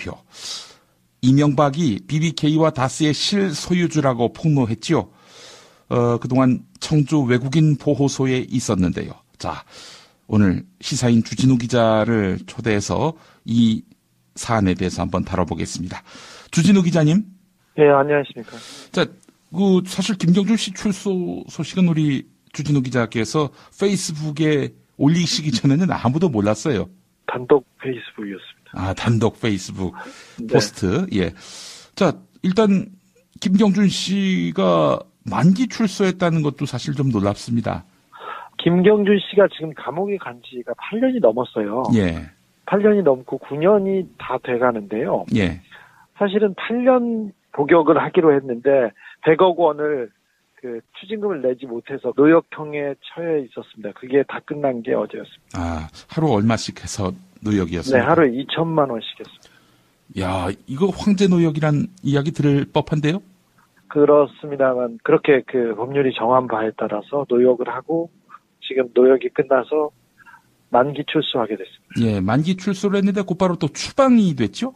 대표. 이명박이 BBK와 다스의 실소유주라고 폭로했지요. 그동안 청주 외국인 보호소에 있었는데요. 자, 오늘 시사인 주진우 기자를 초대해서 이 사안에 대해서 한번 다뤄보겠습니다. 주진우 기자님. 네, 안녕하십니까. 자, 사실 김경준 씨 출소 소식은 우리 주진우 기자께서 페이스북에 올리시기 전에는 아무도 몰랐어요. 단독 페이스북이었습니다. 아, 단독 페이스북 포스트. 네. 예. 자, 일단 김경준 씨가 만기 출소했다는 것도 사실 좀 놀랍습니다. 김경준 씨가 지금 감옥에 간 지가 8년이 넘었어요. 예. 8년이 넘고 9년이 다 돼가는데요. 예. 사실은 8년 복역을 하기로 했는데 100억 원을 추징금을 내지 못해서 노역형에 처해 있었습니다. 그게 다 끝난 게 어제였습니다. 아, 하루 얼마씩 해서 노역이었습니다. 네, 하루에 2천만 원씩 했습니다. 야, 이거 황제 노역이란 이야기 들을 법한데요? 그렇습니다만 그렇게 법률이 정한 바에 따라서 노역을 하고 지금 노역이 끝나서 만기 출소하게 됐습니다. 예, 만기 출소를 했는데 곧바로 또 추방이 됐죠?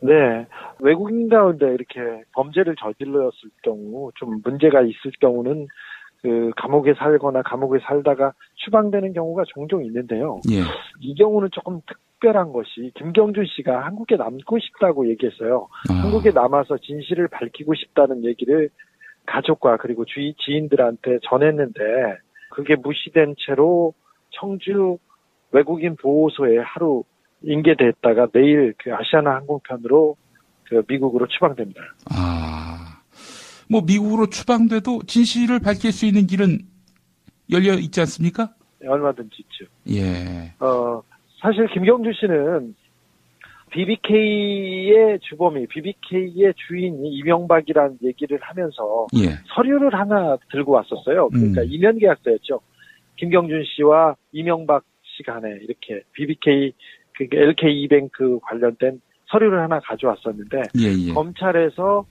네. 외국인 가운데 이렇게 범죄를 저질렀을 경우, 좀 문제가 있을 경우는 감옥에 살거나 감옥에 살다가 추방되는 경우가 종종 있는데요. 예. 이 경우는 조금 특별한 것이 김경준 씨가 한국에 남고 싶다고 얘기했어요. 한국에 남아서 진실을 밝히고 싶다는 얘기를 가족과 그리고 지인들한테 전했는데 그게 무시된 채로 청주 외국인 보호소에 하루 인계됐다가 내일 아시아나 항공편으로 미국으로 추방됩니다. 아, 미국으로 추방돼도 진실을 밝힐 수 있는 길은 열려 있지 않습니까? 네, 얼마든지 있죠. 예. 사실 김경준 씨는 BBK의 주범이, BBK의 주인이 이명박이라는 얘기를 하면서 예. 서류를 하나 들고 왔었어요. 그러니까 이면계약서였죠. 김경준 씨와 이명박 씨 간에 이렇게 BBK, LK이뱅크 관련된 서류를 하나 가져왔었는데 예. 검찰에서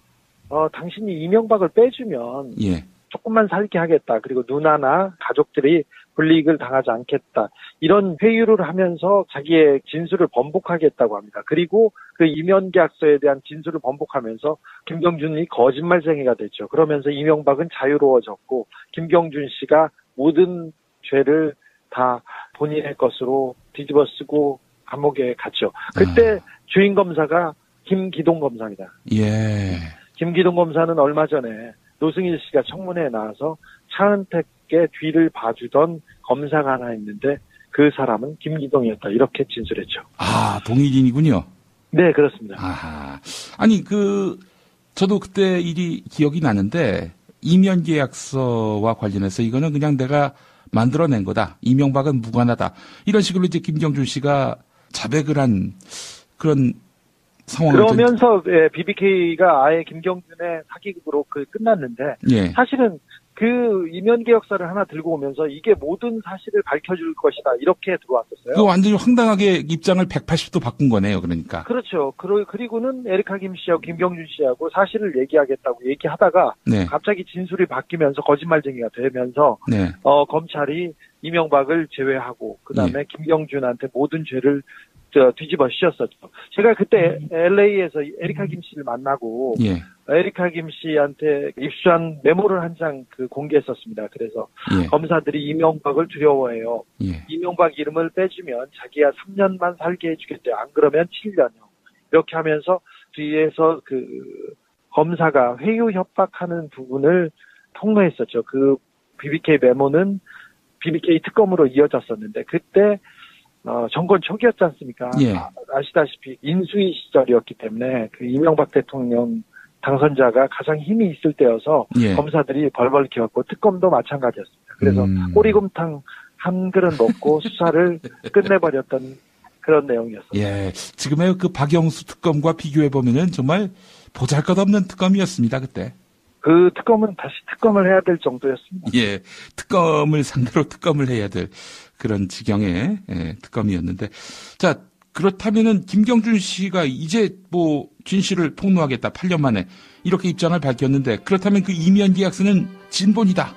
당신이 이명박을 빼주면 예. 조금만 살게 하겠다. 그리고 누나나 가족들이 불이익을 당하지 않겠다. 이런 회유를 하면서 자기의 진술을 번복하겠다고 합니다. 그리고 그 이면계약서에 대한 진술을 번복하면서 김경준이 거짓말쟁이가 됐죠. 그러면서 이명박은 자유로워졌고 김경준 씨가 모든 죄를 다 본인의 것으로 뒤집어 쓰고 감옥에 갔죠. 그때 주인 검사가 김기동 검사입니다. 예. 김기동 검사는 얼마 전에 노승일 씨가 청문회에 나와서 차은택의 뒤를 봐주던 검사가 하나 있는데 그 사람은 김기동이었다. 이렇게 진술했죠. 아, 동일인이군요. 네, 그렇습니다. 아하. 아니, 저도 그때 일이 기억이 나는데 이면계약서와 관련해서 이거는 그냥 내가 만들어낸 거다. 이명박은 무관하다. 이런 식으로 이제 김경준 씨가 자백을 한 그런 상황을 그러면서 BBK가 아예 김경준의 사기극으로 끝났는데 예. 사실은 그 이면계약서를 하나 들고 오면서 이게 모든 사실을 밝혀줄 것이다. 이렇게 들어왔었어요. 그 완전히 황당하게 입장을 180도 바꾼 거네요. 그러니까. 그렇죠. 그리고는 에리카 김 씨하고 김경준 씨하고 사실을 얘기하겠다고 얘기하다가 네. 갑자기 진술이 바뀌면서 거짓말쟁이가 되면서 네. 검찰이 이명박을 제외하고 그다음에 김경준한테 모든 죄를 뒤집어 씌웠었죠. 제가 그때 LA에서 에리카 김 씨를 만나고 예. 에리카 김 씨한테 입수한 메모를 한 장 공개했었습니다. 그래서 예. 검사들이 이명박을 두려워해요. 예. 이명박 이름을 빼주면 자기야 3년만 살게 해주겠대요. 안 그러면 7년이요. 이렇게 하면서 뒤에서 검사가 회유 협박하는 부분을 폭로했었죠. 그 BBK 메모는 BBK 특검으로 이어졌었는데 그때 정권 초기였지 않습니까? 예. 아시다시피 인수위 시절이었기 때문에 이명박 대통령 당선자가 가장 힘이 있을 때여서 예. 검사들이 벌벌 기었고 특검도 마찬가지였습니다. 그래서 꼬리곰탕 한 그릇 먹고 수사를 끝내버렸던 그런 내용이었습니다. 예. 지금의 박영수 특검과 비교해보면은 정말 보잘것없는 특검이었습니다, 그때. 그 특검은 다시 특검을 해야 될 정도였습니다. 예. 특검을 상대로 특검을 해야 될 그런 지경의 특검이었는데. 자, 그렇다면은 김경준 씨가 이제 진실을 폭로하겠다. 8년 만에 이렇게 입장을 밝혔는데 그렇다면 그 이면계약서는 진본이다.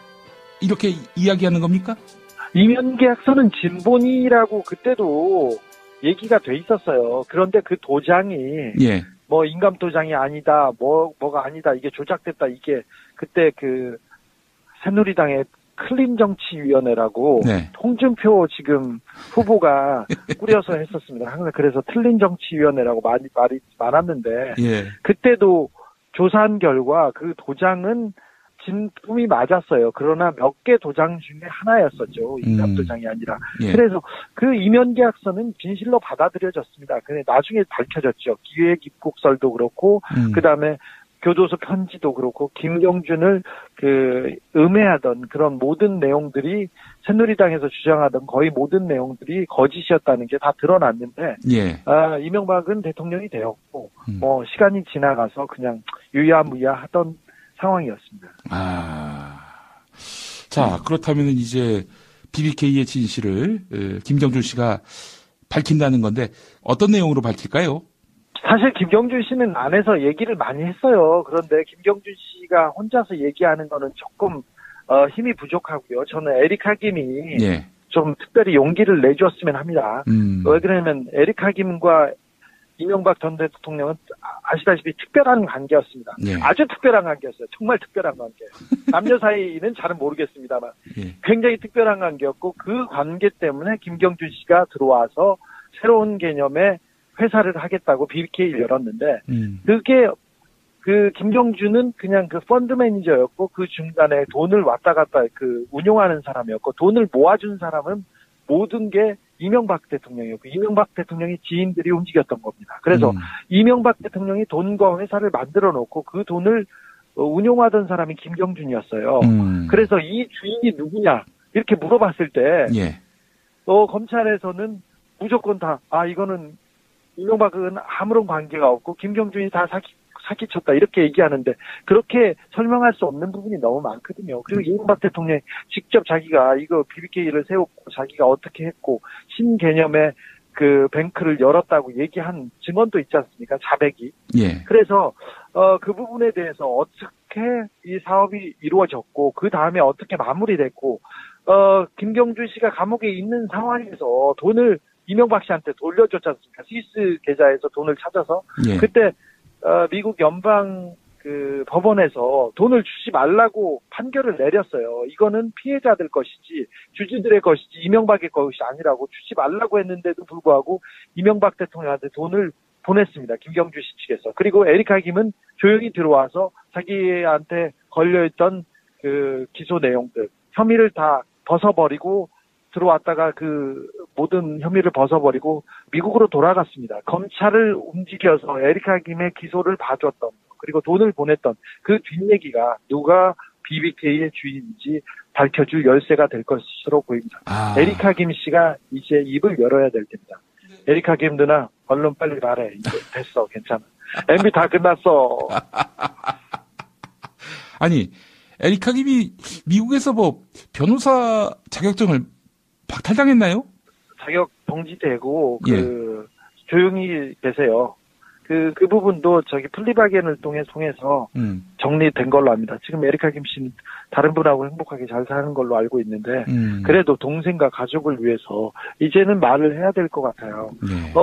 이렇게 이야기하는 겁니까? 이면계약서는 진본이라고 그때도 얘기가 돼 있었어요. 그런데 그 도장이 예. 뭐 인감 도장이 아니다, 뭐가 아니다, 이게 조작됐다, 이게 그때 그 새누리당의 클린정치위원회라고 네. 홍준표 지금 후보가 꾸려서 했었습니다. 항상 그래서 틀린 정치위원회라고 말이 많았는데 예. 그때도 조사한 결과 그 도장은 진품이 맞았어요. 그러나 몇 개 도장 중에 하나였었죠. 인감 도장이 아니라. 예. 그래서 그 임연계약서는 진실로 받아들여졌습니다. 근데 나중에 밝혀졌죠. 기획 입국설도 그렇고 그다음에 교도소 편지도 그렇고 김경준을 음해하던 그런 모든 내용들이 새누리당에서 주장하던 거의 모든 내용들이 거짓이었다는 게 다 드러났는데 예. 이명박은 대통령이 되었고 시간이 지나가서 그냥 유야무야하던 상황이었습니다. 자, 그렇다면 이제 BBK의 진실을 김경준 씨가 밝힌다는 건데 어떤 내용으로 밝힐까요? 사실 김경준 씨는 안에서 얘기를 많이 했어요. 그런데 김경준 씨가 혼자서 얘기하는 거는 조금 힘이 부족하고요. 저는 에릭 하김이 예. 좀 특별히 용기를 내주었으면 합니다. 왜 그러냐면 에릭 하김과 이명박 전 대통령은 아시다시피 특별한 관계였습니다. 예. 아주 특별한 관계였어요. 정말 특별한 관계. 남녀 사이는 잘은 모르겠습니다만 예. 굉장히 특별한 관계였고 그 관계 때문에 김경준 씨가 들어와서 새로운 개념의 회사를 하겠다고 BBK를 열었는데 그게 김경준은 그냥 펀드 매니저였고 그 중간에 돈을 왔다 갔다 운용하는 사람이었고 돈을 모아준 사람은 모든 게 이명박 대통령이었고 이명박 대통령의 지인들이 움직였던 겁니다. 그래서 이명박 대통령이 돈과 회사를 만들어 놓고 그 돈을 운용하던 사람이 김경준이었어요. 그래서 이 주인이 누구냐 이렇게 물어봤을 때 예. 검찰에서는 무조건 다 이거는 이명박은 아무런 관계가 없고 김경준이 다 사기쳤다 이렇게 얘기하는데 그렇게 설명할 수 없는 부분이 너무 많거든요. 그리고 이명박 대통령이 직접 자기가 이거 BBK를 세웠고 자기가 어떻게 했고 신개념의 뱅크를 열었다고 얘기한 증언도 있지 않습니까? 자백이. 예. 그래서 그 부분에 대해서 어떻게 이 사업이 이루어졌고 그 다음에 어떻게 마무리됐고 김경준 씨가 감옥에 있는 상황에서 돈을 이명박 씨한테 돌려줬지 않습니까? 스위스 계좌에서 돈을 찾아서. 예. 그때, 미국 연방 법원에서 돈을 주지 말라고 판결을 내렸어요. 이거는 피해자들 것이지, 주주들의 것이지, 이명박의 것이 아니라고 주지 말라고 했는데도 불구하고 이명박 대통령한테 돈을 보냈습니다. 김경준 씨 측에서. 그리고 에릭 하김은 조용히 들어와서 자기한테 걸려있던 기소 내용들, 혐의를 다 벗어버리고 들어왔다가 모든 혐의를 벗어버리고 미국으로 돌아갔습니다. 검찰을 움직여서 에릭 하김의 기소를 봐줬던 그리고 돈을 보냈던 그 뒷얘기가 누가 BBK의 주인인지 밝혀줄 열쇠가 될 것으로 보입니다. 에릭 하김 씨가 이제 입을 열어야 될 때입니다. 에릭 하김 누나 얼른 빨리 말해. 이제 됐어. 괜찮아. MB 다 끝났어. 아니 에릭 하김이 미국에서 변호사 자격증을 박탈당했나요? 자격 정지되고 예. 조용히 계세요. 그 부분도 플리바겐을 통해서 정리된 걸로 압니다. 지금 에릭 하김 씨는 다른 분하고 행복하게 잘 사는 걸로 알고 있는데 그래도 동생과 가족을 위해서 이제는 말을 해야 될 것 같아요. 네.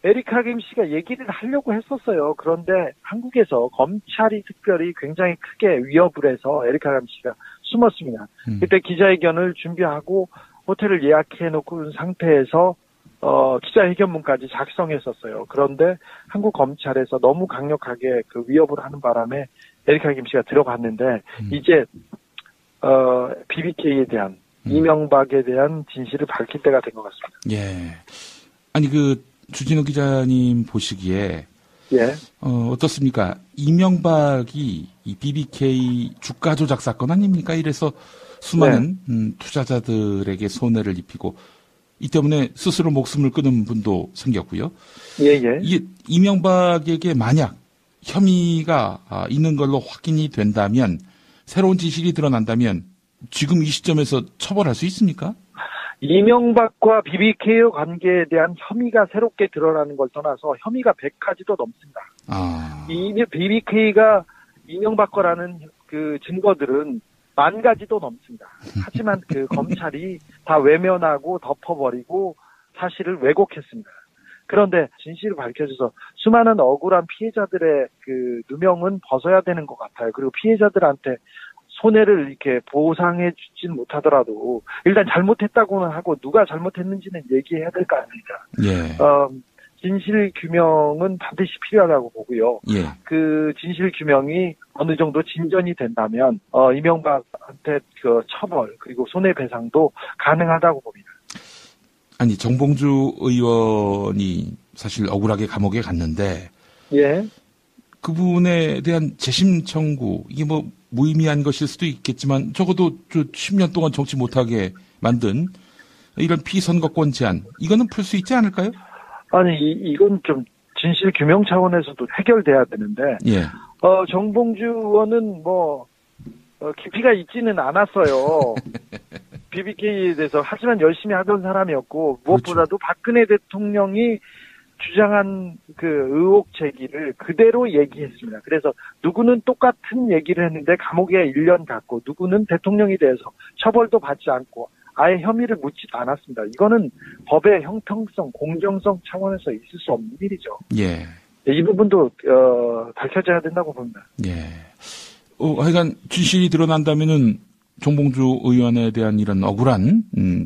에릭 하김 씨가 얘기를 하려고 했었어요. 그런데 한국에서 검찰이 특별히 굉장히 크게 위협을 해서 에릭 하김 씨가 숨었습니다. 그때 기자회견을 준비하고 호텔을 예약해놓고 상태에서 기자회견문까지 작성했었어요. 그런데 한국 검찰에서 너무 강력하게 위협을 하는 바람에 에릭 하김 씨가 들어갔는데 이제 BBK에 대한 이명박에 대한 진실을 밝힐 때가 된 것 같습니다. 예. 아니 주진우 기자님 보시기에 예. 어떻습니까? 이명박이 이 BBK 주가 조작 사건 아닙니까? 이래서 수많은 투자자들에게 손해를 입히고 이 때문에 스스로 목숨을 끊은 분도 생겼고요. 예. 이게 이명박에게 만약 혐의가 있는 걸로 확인이 된다면 새로운 진실이 드러난다면 지금 이 시점에서 처벌할 수 있습니까? 이명박과 BBK의 관계에 대한 혐의가 새롭게 드러나는 걸 떠나서 혐의가 100가지도 넘습니다. BBK가 이명박 거라는 증거들은 10,000가지도 넘습니다. 하지만 검찰이 다 외면하고 덮어버리고 사실을 왜곡했습니다. 그런데 진실을 밝혀져서 수많은 억울한 피해자들의 그 누명은 벗어야 되는 것 같아요. 그리고 피해자들한테 손해를 이렇게 보상해 주진 못하더라도 일단 잘못했다고는 하고 누가 잘못했는지는 얘기해야 될 거 아닙니까? 예. 진실 규명은 반드시 필요하다고 보고요. 예. 그 진실 규명이 어느 정도 진전이 된다면 이명박한테 그 처벌 그리고 손해배상도 가능하다고 봅니다. 아니 정봉주 의원이 사실 억울하게 감옥에 갔는데 예. 그분에 대한 재심 청구 이게 뭐 무의미한 것일 수도 있겠지만 적어도 10년 동안 정치 못하게 만든 이런 피선거권 제한 이거는 풀 수 있지 않을까요? 아니 이건 좀 진실 규명 차원에서도 해결돼야 되는데 예. 정봉주 의원은 깊이가 있지는 않았어요. BBK에 대해서 하지만 열심히 하던 사람이었고 무엇보다도 그렇죠. 박근혜 대통령이 주장한 그 의혹 제기를 그대로 얘기했습니다. 그래서 누구는 똑같은 얘기를 했는데 감옥에 1년 갔고 누구는 대통령에 대해서 처벌도 받지 않고 아예 혐의를 묻지도 않았습니다. 이거는 법의 형평성, 공정성 차원에서 있을 수 없는 일이죠. 예. 이 부분도 밝혀져야 된다고 봅니다. 예. 하여간 진실이 드러난다면은 정봉주 의원에 대한 이런 억울한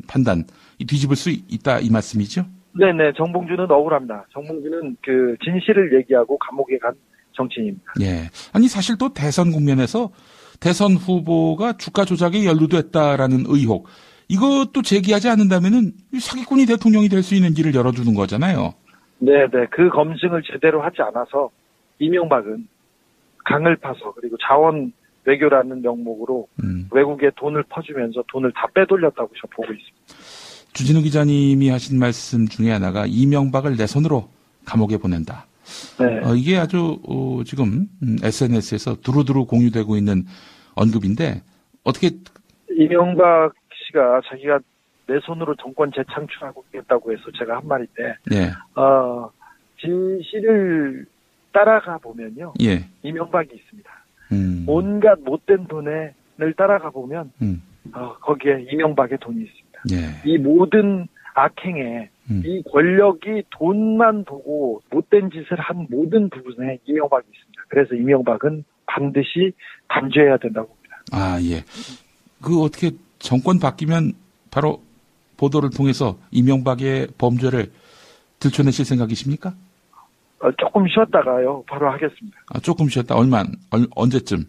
판단 뒤집을 수 있다 이 말씀이죠? 네네. 정봉주는 억울합니다. 정봉주는 그 진실을 얘기하고 감옥에 간 정치인입니다. 예. 아니 사실 또 대선 국면에서 대선 후보가 주가 조작에 연루됐다라는 의혹 이것도 제기하지 않는다면은 사기꾼이 대통령이 될 수 있는 길을 열어주는 거잖아요. 네네. 그 검증을 제대로 하지 않아서 이명박은 강을 파서 그리고 자원 외교라는 명목으로 외국에 돈을 퍼주면서 돈을 다 빼돌렸다고 저 보고 있습니다. 주진우 기자님이 하신 말씀 중에 하나가 이명박을 내 손으로 감옥에 보낸다. 네. 이게 아주 지금 SNS에서 두루두루 공유되고 있는 언급인데 어떻게 이명박 씨가 자기가 내 손으로 정권 재창출하겠다고 해서 제가 한 말인데 네. 진실을 따라가 보면요. 예. 이명박이 있습니다. 온갖 못된 돈을 따라가 보면 거기에 이명박의 돈이 있습니다. 예. 이 모든 악행에 이 권력이 돈만 보고 못된 짓을 한 모든 부분에 이명박이 있습니다. 그래서 이명박은 반드시 단죄해야 된다고 봅니다. 아, 예. 그 어떻게 정권 바뀌면 바로 보도를 통해서 이명박의 범죄를 들춰내실 생각이십니까? 조금 쉬었다가요. 바로 하겠습니다. 조금 쉬었다. 언제쯤?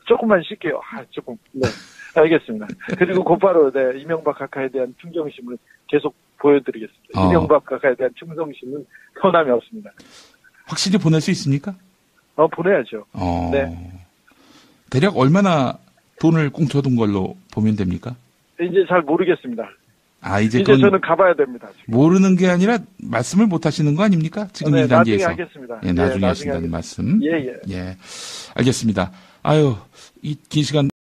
조금만 쉴게요. 조금. 네. 알겠습니다. 그리고 곧바로 이명박 각하에 대한 충성심을 계속 보여드리겠습니다. 이명박 각하에 대한 충성심은 변함이 없습니다. 확실히 보낼 수 있습니까? 보내야죠. 네. 대략 얼마나 돈을 꽁쳐둔 걸로 보면 됩니까? 이제 잘 모르겠습니다. 이제 저는 가봐야 됩니다. 지금. 모르는 게 아니라 말씀을 못 하시는 거 아닙니까? 지금 이 단계에서. 나중에 하겠습니다. 예, 나중에 하신다는 말씀. 예. 예. 알겠습니다. 이 긴 시간